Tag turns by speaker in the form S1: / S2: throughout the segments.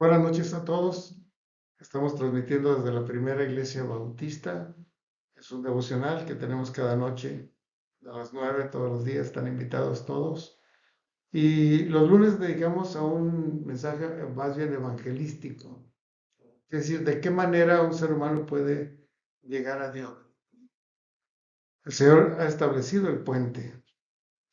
S1: Buenas noches a todos. Estamos transmitiendo desde la primera iglesia bautista. Es un devocional que tenemos cada noche a las 9 todos los días. Están invitados todos. Y los lunes dedicamos a un mensaje más bien evangelístico. Es decir, de qué manera un ser humano puede llegar a Dios. El Señor ha establecido el puente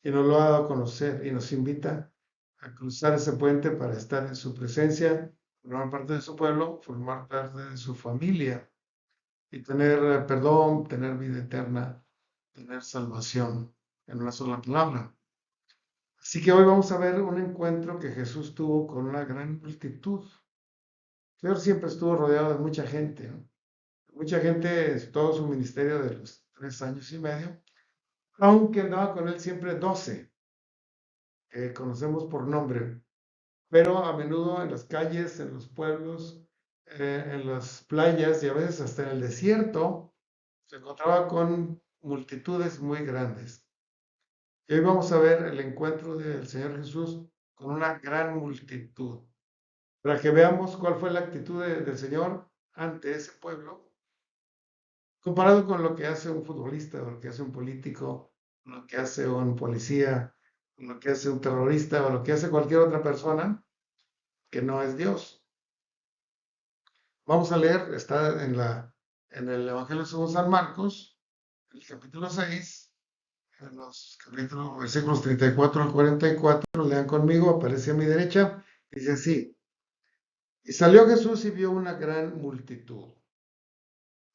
S1: y nos lo ha dado a conocer y nos invita a cruzar ese puente para estar en su presencia, formar parte de su pueblo, formar parte de su familia y tener perdón, tener vida eterna, tener salvación en una sola palabra. Así que hoy vamos a ver un encuentro que Jesús tuvo con una gran multitud. El Señor siempre estuvo rodeado de mucha gente, ¿no? Mucha gente, todo su ministerio de los 3 años y medio, aunque andaba con él siempre 12, que conocemos por nombre, pero a menudo en las calles, en los pueblos, en las playas y a veces hasta en el desierto, se encontraba con multitudes muy grandes. Y hoy vamos a ver el encuentro del Señor Jesús con una gran multitud, para que veamos cuál fue la actitud del Señor ante ese pueblo, comparado con lo que hace un futbolista, o lo que hace un político, lo que hace un policía, lo que hace un terrorista, o lo que hace cualquier otra persona que no es Dios. Vamos a leer, está en el Evangelio según San Marcos, el capítulo 6, en los capítulos, versículos 34 al 44, lean conmigo, aparece a mi derecha, dice así: Y salió Jesús y vio una gran multitud,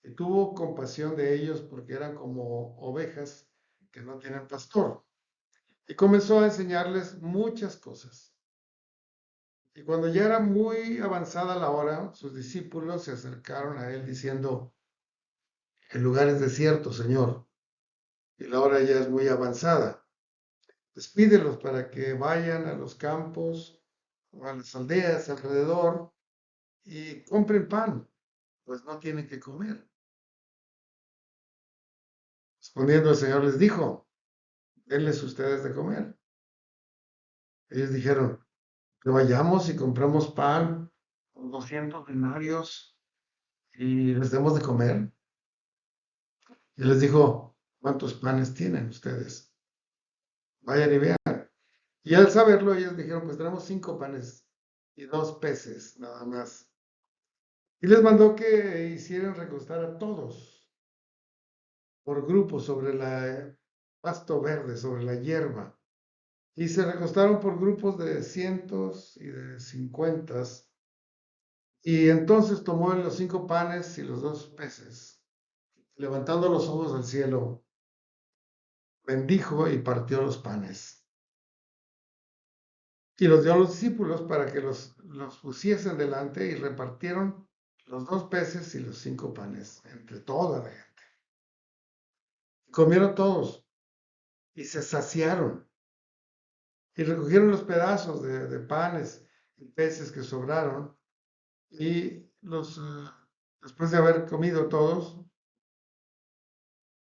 S1: y tuvo compasión de ellos porque eran como ovejas que no tienen pastor, y comenzó a enseñarles muchas cosas. Y cuando ya era muy avanzada la hora, sus discípulos se acercaron a él diciendo: El lugar es desierto, Señor, y la hora ya es muy avanzada. Despídelos para que vayan a los campos o a las aldeas alrededor y compren pan, pues no tienen que comer. Respondiendo el Señor les dijo: denles ustedes de comer. Ellos dijeron: que vayamos y compramos pan por 200 denarios y les demos de comer. Y les dijo: ¿cuántos panes tienen ustedes? Vayan y vean. Y al saberlo, ellos dijeron: pues tenemos 5 panes y 2 peces, nada más. Y les mandó que hicieran recostar a todos por grupos sobre la pasto verde, sobre la hierba. Y se recostaron por grupos de cientos y de 50. Y entonces tomó los 5 panes y los 2 peces, levantando los ojos al cielo, bendijo y partió los panes. Y los dio a los discípulos para que los pusiesen delante, y repartieron los 2 peces y los 5 panes entre toda la gente. Comieron todos y se saciaron, y recogieron los pedazos de panes y peces que sobraron, y después de haber comido todos,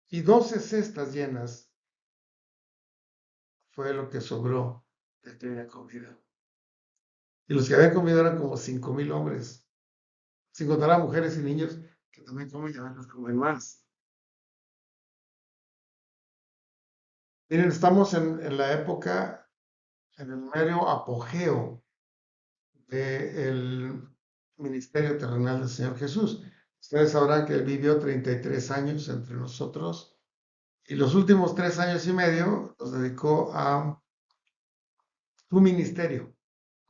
S1: y 12 cestas llenas fue lo que sobró de aquella comida. Y los que habían comido eran como 5,000 hombres, sin contar a mujeres y niños que también comen y a veces comen más. Miren, estamos en la época, en el mero apogeo del ministerio terrenal del Señor Jesús. Ustedes sabrán que él vivió 33 años entre nosotros, y los últimos 3 años y medio los dedicó a su ministerio,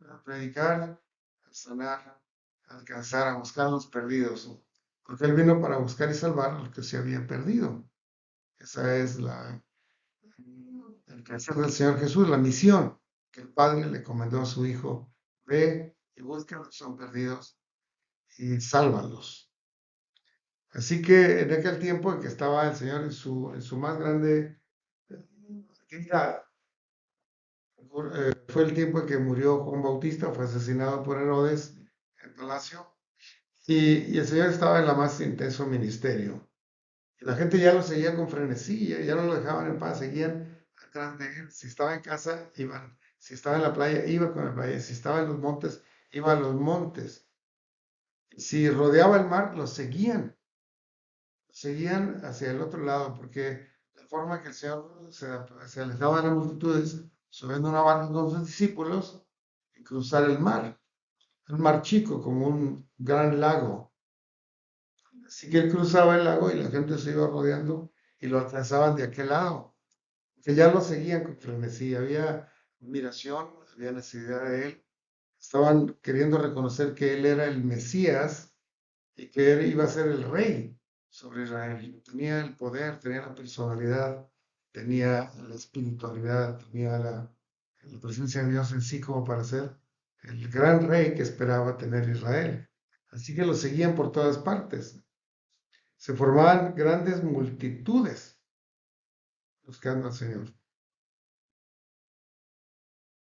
S1: a predicar, a sanar, a alcanzar, a buscar a los perdidos, porque él vino para buscar y salvar a los que se habían perdido. Esa es el quehacer del Señor Jesús, la misión que el Padre le encomendó a su Hijo: ve y busca a los que son perdidos y sálvalos. Así que en aquel tiempo en que estaba el Señor en su más grande actividad, fue el tiempo en que murió Juan Bautista, fue asesinado por Herodes en el palacio, y el Señor estaba en la más intenso ministerio. Y la gente ya lo seguía con frenesí, ya no lo dejaban en paz, seguían atrás de él. Si estaba en casa, iban. Si estaba en la playa, iba con la playa. Si estaba en los montes, iba a los montes. Si rodeaba el mar, lo seguían hacia el otro lado, porque la forma que el Señor se alejaba de las multitudes, subiendo una barca con sus discípulos y cruzar el mar chico, como un gran lago. Así que él cruzaba el lago y la gente se iba rodeando y lo alcanzaban de aquel lado, que ya lo seguían con frenesí, había admiración, había necesidad de él, estaban queriendo reconocer que él era el Mesías y que él iba a ser el rey sobre Israel. Tenía el poder, tenía la personalidad, tenía la espiritualidad, tenía la presencia de Dios en sí como para ser el gran rey que esperaba tener Israel. Así que lo seguían por todas partes. Se formaban grandes multitudes buscando al Señor.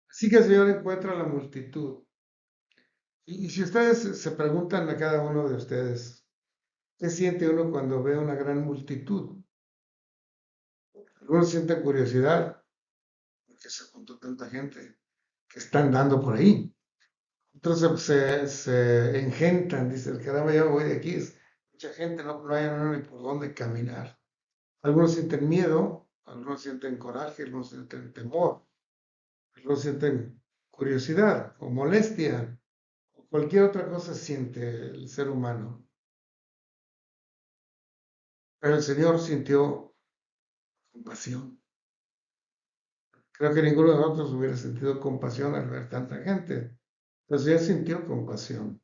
S1: Así que el Señor encuentra la multitud. Y si ustedes se preguntan a cada uno de ustedes, ¿qué siente uno cuando ve una gran multitud? Algunos sienten curiosidad, porque se juntó tanta gente que están dando por ahí. Otros se engentan, dicen, caramba, yo me voy de aquí, es mucha gente, no hay ni por dónde caminar. Algunos sienten miedo, algunos sienten coraje, algunos sienten temor, algunos sienten curiosidad o molestia, o cualquier otra cosa siente el ser humano. Pero el Señor sintió compasión. Creo que ninguno de nosotros hubiera sentido compasión al ver tanta gente. Entonces él sintió compasión.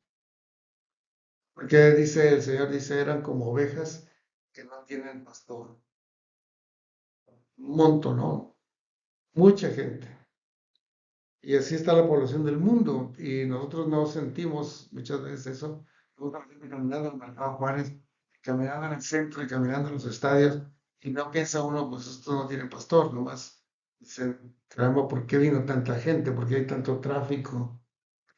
S1: Porque dice, el Señor dice, eran como ovejas que no tienen pastor. Un montón, ¿no? Mucha gente. Y así está la población del mundo. Y nosotros no sentimos muchas veces eso. Una gente caminando en el Mercado Juárez, caminando en el centro y caminando en los estadios. Y no piensa uno, pues estos no tienen pastor, nomás. Dicen, caramba, ¿por qué vino tanta gente? ¿Por qué hay tanto tráfico?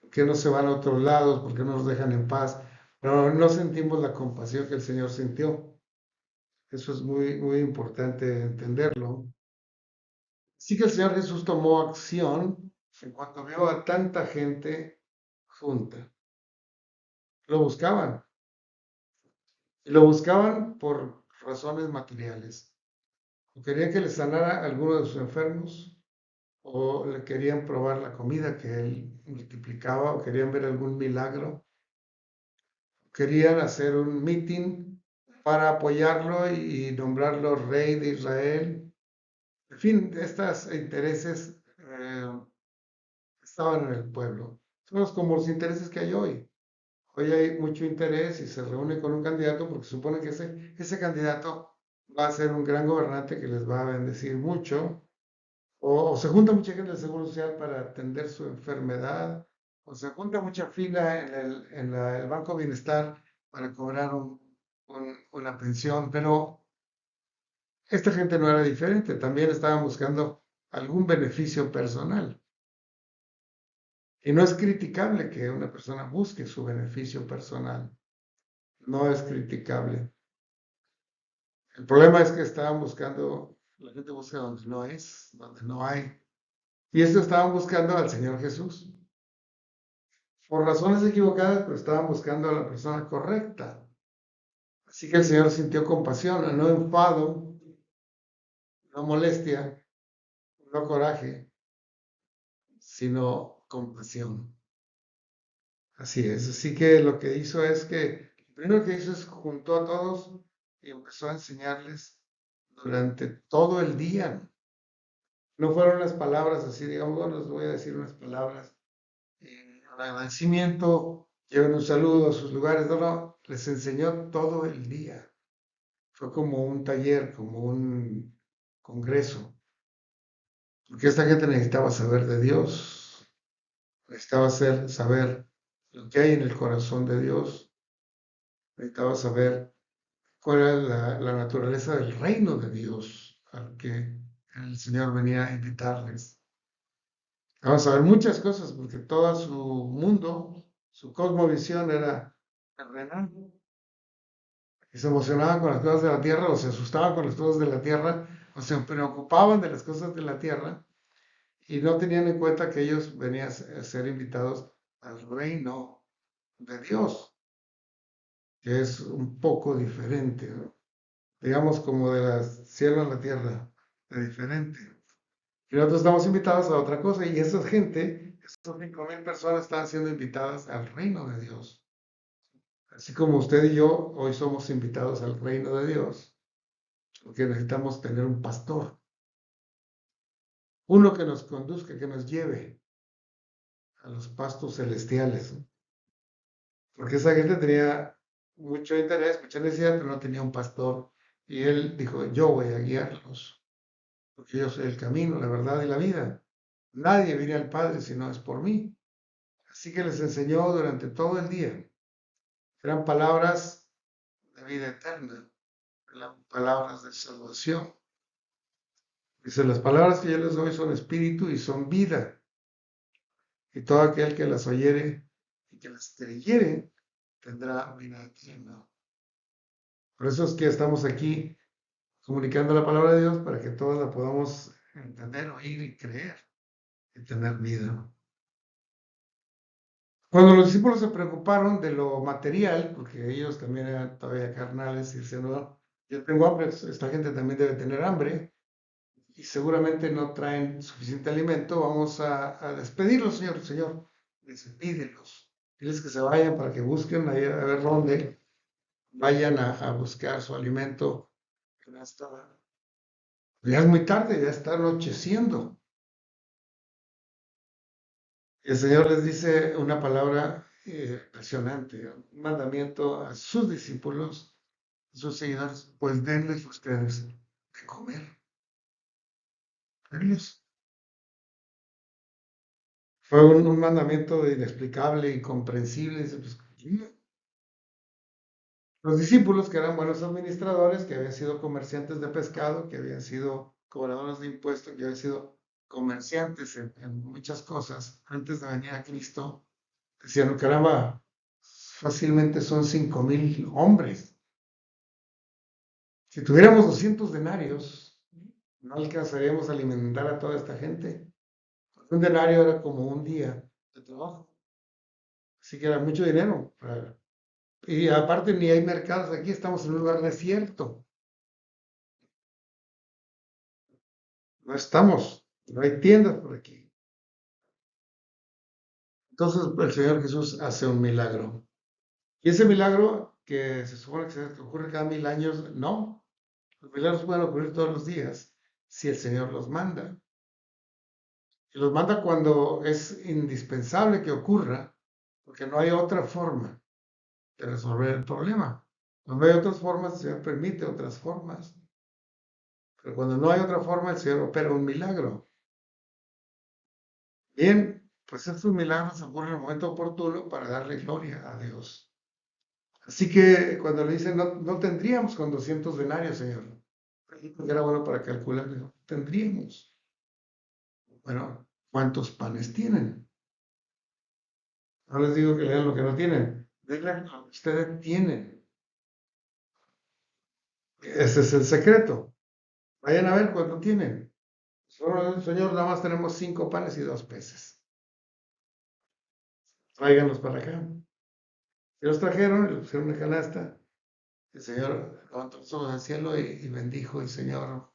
S1: ¿Por qué no se van a otros lados? ¿Por qué no nos dejan en paz? Pero no sentimos la compasión que el Señor sintió. Eso es muy, muy importante entenderlo. Sí que el Señor Jesús tomó acción en cuanto vio a tanta gente junta. Lo buscaban. Y lo buscaban por razones materiales. O querían que le sanara a alguno de sus enfermos, o le querían probar la comida que él multiplicaba, o querían ver algún milagro. Querían hacer un meeting para apoyarlo y nombrarlo rey de Israel. En fin, estos intereses estaban en el pueblo. Son como los intereses que hay hoy. Hoy hay mucho interés y se reúne con un candidato porque supone que ese candidato va a ser un gran gobernante que les va a bendecir mucho. O se junta mucha gente del Seguro Social para atender su enfermedad. O se junta mucha fila el Banco Bienestar para cobrar una pensión. Pero esta gente no era diferente. También estaban buscando algún beneficio personal. Y no es criticable que una persona busque su beneficio personal. No es criticable. El problema es que estaban buscando, la gente busca donde no es, donde no hay. Y esto estaban buscando al Señor Jesús. Por razones equivocadas, pero estaban buscando a la persona correcta. Así que el Señor sintió compasión, no enfado, no molestia, no coraje, sino compasión. Así es. Así que lo que hizo es que, lo primero que hizo es juntó a todos y empezó a enseñarles durante todo el día. No fueron las palabras así, digamos, bueno, les voy a decir unas palabras en agradecimiento, lleven un saludo a sus lugares, no, no, les enseñó todo el día. Fue como un taller, como un congreso, porque esta gente necesitaba saber de Dios, necesitaba saber lo que hay en el corazón de Dios, necesitaba saber cuál era la naturaleza del reino de Dios al que el Señor venía a invitarles. Vamos a ver muchas cosas, porque todo su mundo, su cosmovisión era terrenal. Y se emocionaban con las cosas de la tierra, o se asustaban con las cosas de la tierra, o se preocupaban de las cosas de la tierra, y no tenían en cuenta que ellos venían a ser invitados al reino de Dios, que es un poco diferente, ¿no? Digamos como de la cielo a la tierra, de diferente. Y nosotros estamos invitados a otra cosa, y esa gente, esas 5,000 personas están siendo invitadas al reino de Dios. Así como usted y yo hoy somos invitados al reino de Dios, porque necesitamos tener un pastor, uno que nos conduzca, que nos lleve a los pastos celestiales, ¿no? Porque esa gente tenía mucho interés, mucha necesidad, pero no tenía un pastor. Y él dijo, yo voy a guiarlos, porque yo soy el camino, la verdad y la vida. Nadie viene al Padre si no es por mí. Así que les enseñó durante todo el día. Eran palabras de vida eterna, eran palabras de salvación. Dice, las palabras que yo les doy son espíritu y son vida. Y todo aquel que las oyere y que las creyere tendrá vida eterna. Por eso es que estamos aquí comunicando la palabra de Dios para que todos la podamos entender, oír y creer y tener vida. Cuando los discípulos se preocuparon de lo material, porque ellos también eran todavía carnales y decían, no, yo tengo hambre, esta gente también debe tener hambre y seguramente no traen suficiente alimento, vamos a despedirlos, Señor, despídelos. Diles que se vayan para que busquen ahí a ver dónde vayan a buscar su alimento. Ya es muy tarde, ya está anocheciendo. El Señor les dice una palabra impresionante, un mandamiento a sus discípulos, a sus seguidores, pues denles ustedes de comer. Denles. Fue un mandamiento inexplicable, incomprensible. Dice, pues, los discípulos, que eran buenos administradores, que habían sido comerciantes de pescado, que habían sido cobradores de impuestos, que habían sido comerciantes en muchas cosas antes de venir a Cristo, decían, caramba, fácilmente son 5,000 hombres. Si tuviéramos 200 denarios, no alcanzaríamos a alimentar a toda esta gente. Un denario era como un día de trabajo. Así que era mucho dinero. Y aparte ni hay mercados aquí, estamos en un lugar desierto. No estamos, no hay tiendas por aquí. Entonces el Señor Jesús hace un milagro. Y ese milagro, que se supone que ocurre cada 1,000 años, no. Los milagros pueden ocurrir todos los días si el Señor los manda. Y los manda cuando es indispensable que ocurra, porque no hay otra forma de resolver el problema. Cuando hay otras formas, el Señor permite otras formas. Pero cuando no hay otra forma, el Señor opera un milagro. Bien, pues estos milagros ocurren en el momento oportuno para darle gloria a Dios. Así que cuando le dicen, no, no tendríamos con 200 denarios, Señor. Era bueno para calcular, no tendríamos. Bueno, ¿cuántos panes tienen? No les digo que lean lo que no tienen. Digan lo que ustedes tienen. Ese es el secreto. Vayan a ver cuánto tienen. Señor, nada más tenemos 5 panes y 2 peces. Tráiganlos para acá. Y los trajeron, y los pusieron en una canasta. El Señor levantó los ojos al cielo y bendijo, y Señor,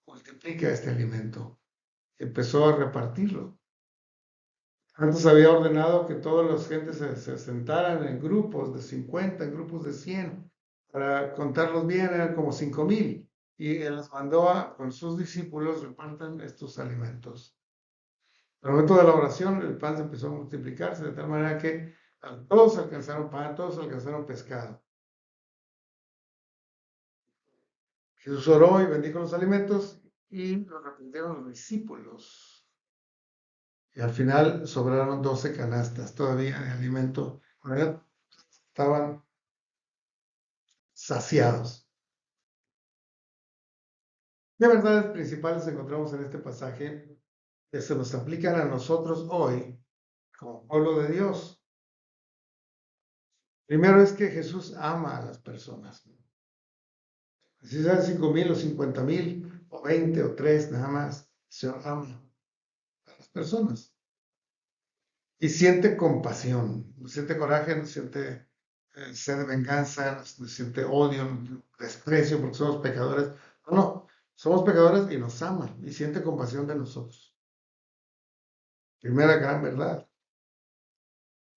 S1: multiplica este alimento. Y empezó a repartirlo. Antes había ordenado que todas las gentes se sentaran en grupos de 50, en grupos de 100. Para contarlos bien, eran como 5,000. Y él les mandó con sus discípulos, repartan estos alimentos. Al momento de la oración, el pan se empezó a multiplicarse de tal manera que todos alcanzaron pan, todos alcanzaron pescado. Jesús oró y bendijo los alimentos y los repartieron los discípulos. Y al final sobraron 12 canastas todavía de alimento. Estaban saciados. ¿Qué verdades principales encontramos en este pasaje que se nos aplican a nosotros hoy como pueblo de Dios? Primero es que Jesús ama a las personas. Si sean 5,000 o 50,000 o 20 o 3 nada más, el Señor ama a las personas. y siente compasión, no siente coraje, no siente sed de venganza, no siente odio, desprecio porque somos pecadores. No, no, somos pecadores y nos ama y siente compasión de nosotros. Primera gran verdad.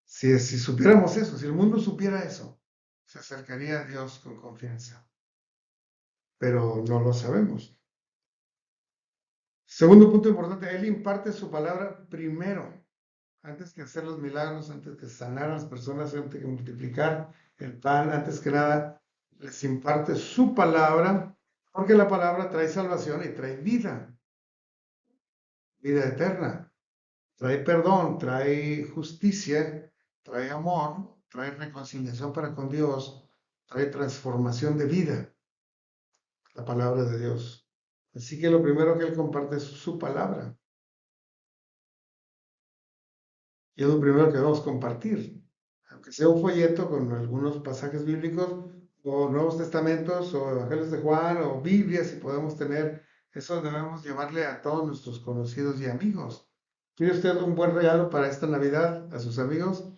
S1: Si supiéramos eso, si el mundo supiera eso, se acercaría a Dios con confianza, pero no lo sabemos. Segundo punto importante, Él imparte su palabra primero, antes que hacer los milagros, antes que sanar a las personas, antes que multiplicar el pan, antes que nada, les imparte su palabra, porque la palabra trae salvación y trae vida, vida eterna, trae perdón, trae justicia, trae amor, trae reconciliación para con Dios, trae transformación de vida, la palabra de Dios. Así que lo primero que Él comparte es su palabra. Y es lo primero que debemos compartir, aunque sea un folleto con algunos pasajes bíblicos, o Nuevos Testamentos, o Evangelios de Juan, o Biblias, si podemos tener, eso debemos llevarle a todos nuestros conocidos y amigos. ¿Quiere usted un buen regalo para esta Navidad a sus amigos?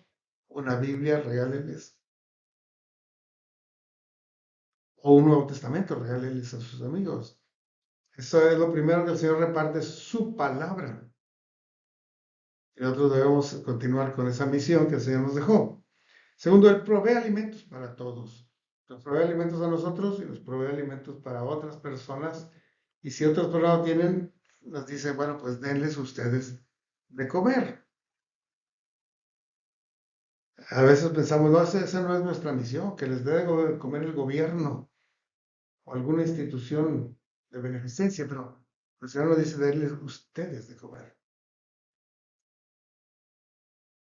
S1: Una Biblia, regáleles. O un Nuevo Testamento, regáleles a sus amigos. Eso es lo primero que el Señor reparte, su palabra. Y nosotros debemos continuar con esa misión que el Señor nos dejó. Segundo, Él provee alimentos para todos. Nos provee alimentos a nosotros y nos provee alimentos para otras personas. Y si otras personas no tienen, nos dice, bueno, pues denles ustedes de comer. A veces pensamos, no, esa no es nuestra misión, que les dé de comer el gobierno o alguna institución de beneficencia, pero el Señor nos dice, denles ustedes de comer.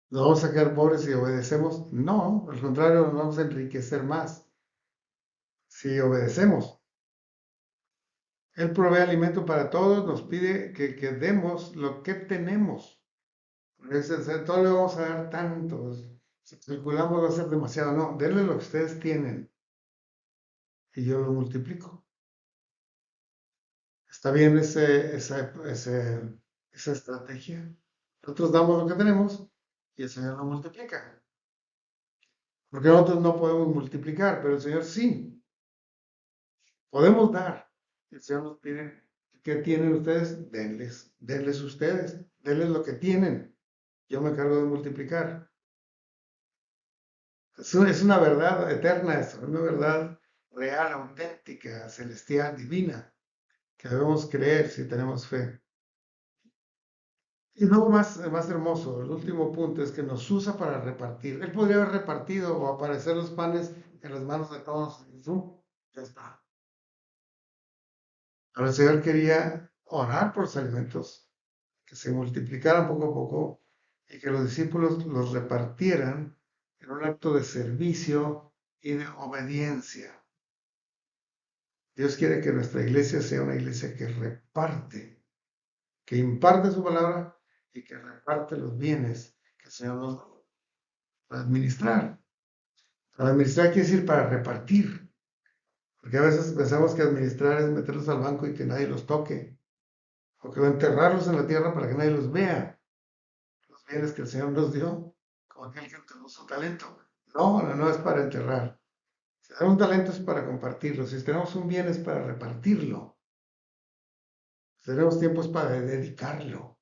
S1: ¿Nos vamos a quedar pobres si obedecemos? No, al contrario, nos vamos a enriquecer más si obedecemos. Él provee alimento para todos, nos pide que demos lo que tenemos. Todo le vamos a dar tantos. Si calculamos va a ser demasiado. No, denle lo que ustedes tienen y yo lo multiplico. ¿Está bien esa estrategia? Nosotros damos lo que tenemos y el Señor lo multiplica. Porque nosotros no podemos multiplicar, pero el Señor sí. Podemos dar. El Señor nos pide, ¿qué tienen ustedes? Denles ustedes. Denles lo que tienen. Yo me encargo de multiplicar. Es una verdad eterna, es una verdad real, auténtica, celestial, divina, que debemos creer si tenemos fe. Y luego más hermoso, el último punto es que nos usa para repartir. Él podría haber repartido o aparecer los panes en las manos de todos. Y ya está. Pero el Señor quería orar por los alimentos, que se multiplicaran poco a poco y que los discípulos los repartieran en un acto de servicio y de obediencia. Dios quiere que nuestra iglesia sea una iglesia que reparte, que imparte su palabra y que reparte los bienes que el Señor nos da para administrar. Para administrar quiere decir para repartir, porque a veces pensamos que administrar es meterlos al banco y que nadie los toque, o que enterrarlos en la tierra para que nadie los vea. Los bienes que el Señor nos dio, como aquel que enterró su talento. No, no, no es para enterrar. Si tenemos un talento es para compartirlo. Si tenemos un bien es para repartirlo. Si tenemos tiempo es para dedicarlo.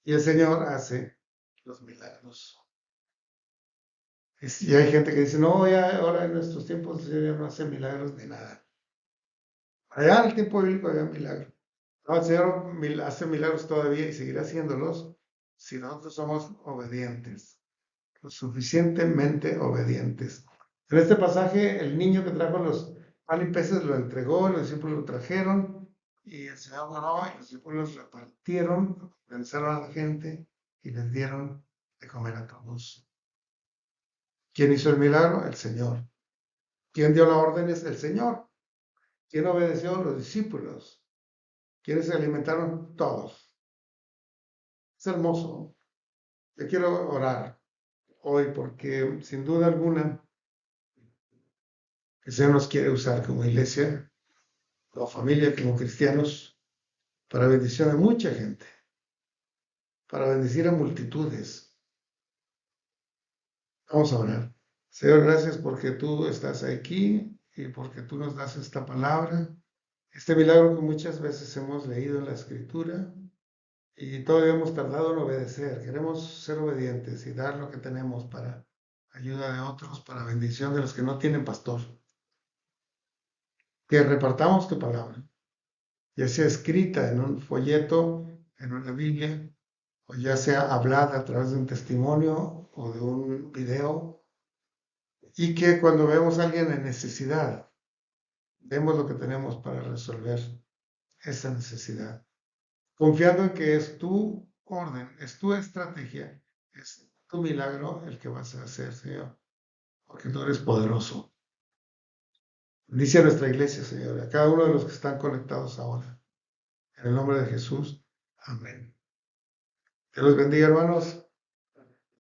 S1: Y el Señor hace los milagros. Y hay gente que dice, no, ya ahora en nuestros tiempos el Señor ya no hace milagros ni nada. Allá en el tiempo bíblico había milagros. No, el Señor hace milagros todavía y seguirá haciéndolos si nosotros somos obedientes, lo suficientemente obedientes. En este pasaje, el niño que trajo los pan y peces lo entregó, los discípulos lo trajeron y el Señor oró y los discípulos repartieron, pensaron a la gente y les dieron de comer a todos. ¿Quién hizo el milagro? El Señor. ¿Quién dio las órdenes? El Señor. ¿Quién obedeció? Los discípulos. ¿Quiénes se alimentaron? Todos. Es hermoso. Yo quiero orar hoy porque sin duda alguna el Señor nos quiere usar como iglesia, como familia, como cristianos, para bendición de mucha gente. para bendecir a multitudes. Vamos a orar. Señor, gracias porque tú estás aquí y porque tú nos das esta palabra, este milagro que muchas veces hemos leído en la Escritura y todavía hemos tardado en obedecer. Queremos ser obedientes y dar lo que tenemos para ayuda de otros, para bendición de los que no tienen pastor. Que repartamos tu palabra, ya sea escrita en un folleto, en una Biblia, o ya sea hablada a través de un testimonio o de un video, y que cuando vemos a alguien en necesidad, vemos lo que tenemos para resolver esa necesidad, confiando en que es tu orden, es tu estrategia, es tu milagro el que vas a hacer, Señor, porque tú eres poderoso. Bendice a nuestra iglesia, Señor, a cada uno de los que están conectados ahora. En el nombre de Jesús, amén. Dios los bendiga, hermanos.